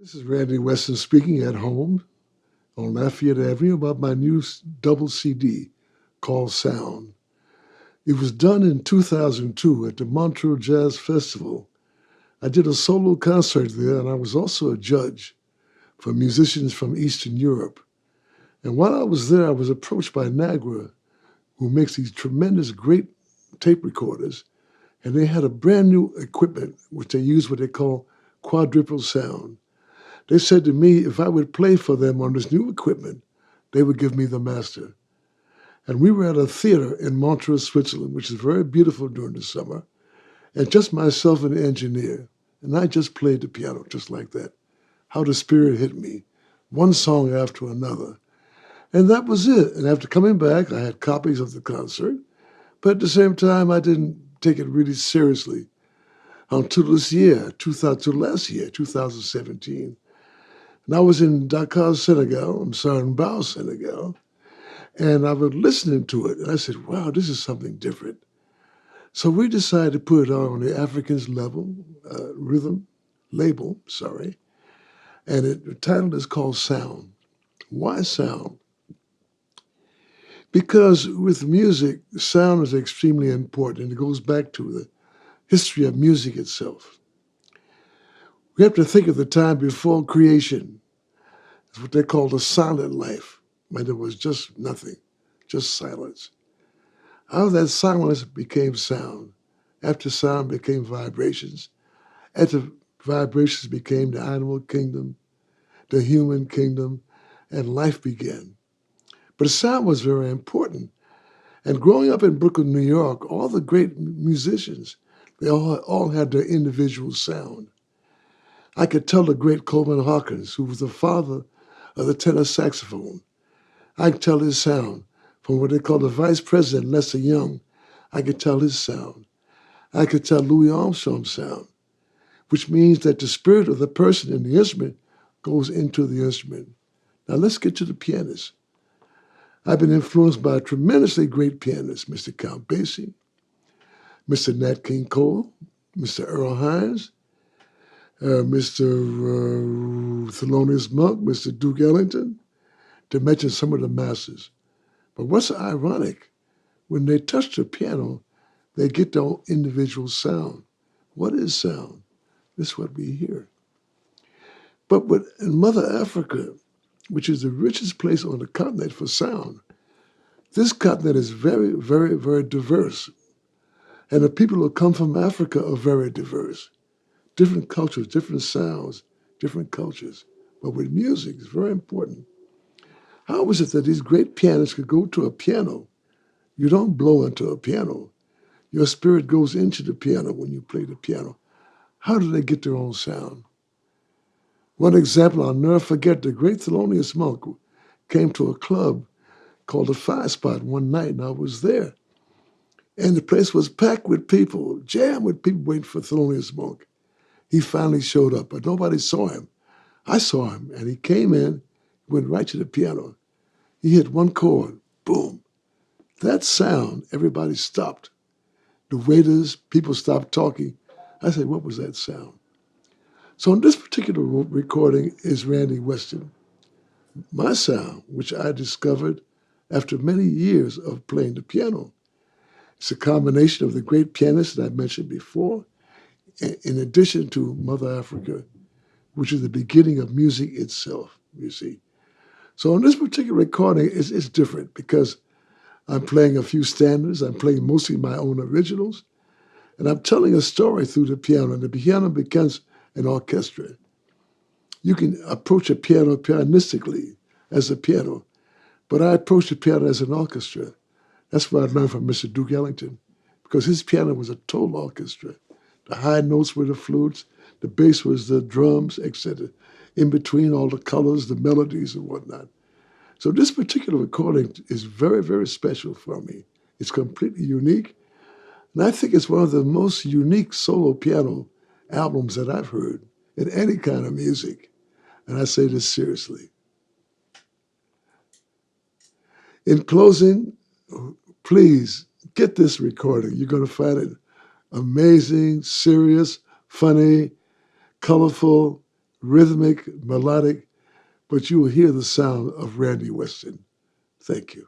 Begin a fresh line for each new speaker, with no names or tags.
This is Randy Weston speaking at home on Lafayette Avenue about my new double CD called Sound. It was done in 2002 at the Montreux Jazz Festival. I did a solo concert there, and I was also a judge for musicians from Eastern Europe. And while I was there, I was approached by Nagra, who makes these tremendous, great tape recorders, and they had a brand new equipment which they use what they call quadruple sound. They said to me if I would play for them on this new equipment, they would give me the master. And we were at a theater in Montreux, Switzerland, which is very beautiful during the summer, and just myself and the engineer. And I just played the piano just like that. How the spirit hit me, one song after another. And that was it. And after coming back, I had copies of the concert, but at the same time, I didn't take it really seriously until this year, 2000, last year, 2017. And I was in Dakar, Senegal, I'm sorry, in Bao, Senegal, and I was listening to it, and I said, wow, this is something different. So we decided to put it on the Africans level, rhythm label, sorry, and the title is called Sound. Why Sound? Because with music, sound is extremely important, and it goes back to the history of music itself. We have to think of the time before creation. It's what they call the silent life, when there was just nothing, just silence. Out of that silence became sound. After sound became vibrations. After vibrations became the animal kingdom, the human kingdom, and life began. But sound was very important. And growing up in Brooklyn, New York, all the great musicians, they all had their individual sound. I could tell the great Coleman Hawkins, who was the father of the tenor saxophone. I could tell his sound. From what they call the vice president, Lester Young, I could tell his sound. I could tell Louis Armstrong's sound, which means that the spirit of the person in the instrument goes into the instrument. Now let's get to the pianist. I've been influenced by a tremendously great pianist, Mr. Count Basie, Mr. Nat King Cole, Mr. Earl Hines, Mr. Thelonious Monk, Mr. Duke Ellington, to mention some of the masters. But what's ironic, when they touch the piano, they get their own individual sound. What is sound? This is what we hear. But in Mother Africa, which is the richest place on the continent for sound, this continent is very, very, very diverse. And the people who come from Africa are very diverse. Different cultures, different sounds, different cultures. But with music, it's very important. How is it that these great pianists could go to a piano? You don't blow into a piano. Your spirit goes into the piano when you play the piano. How do they get their own sound? One example I'll never forget, the great Thelonious Monk came to a club called the Five Spot one night, and I was there. And the place was packed with people, jammed with people waiting for Thelonious Monk. He finally showed up, but nobody saw him. I saw him, and he came in, went right to the piano. He hit one chord, boom. That sound, everybody stopped. The waiters, people stopped talking. I said, what was that sound? So in this particular recording is Randy Weston. My sound, which I discovered after many years of playing the piano. It's a combination of the great pianists that I mentioned before, in addition to Mother Africa, which is the beginning of music itself, you see. So on this particular recording, it's different because I'm playing a few standards. I'm playing mostly my own originals. And I'm telling a story through the piano. And the piano becomes an orchestra. You can approach a piano pianistically as a piano, but I approach the piano as an orchestra. That's what I learned from Mr. Duke Ellington, because his piano was a total orchestra. The high notes were the flutes, the bass was the drums, etc. In between, all the colors, the melodies, and whatnot. So this particular recording is very, very special for me. It's completely unique, and I think it's one of the most unique solo piano albums that I've heard in any kind of music. And I say this seriously. In closing, please get this recording. You're going to find it amazing, serious, funny, colorful, rhythmic, melodic, but you will hear the sound of Randy Weston. Thank you.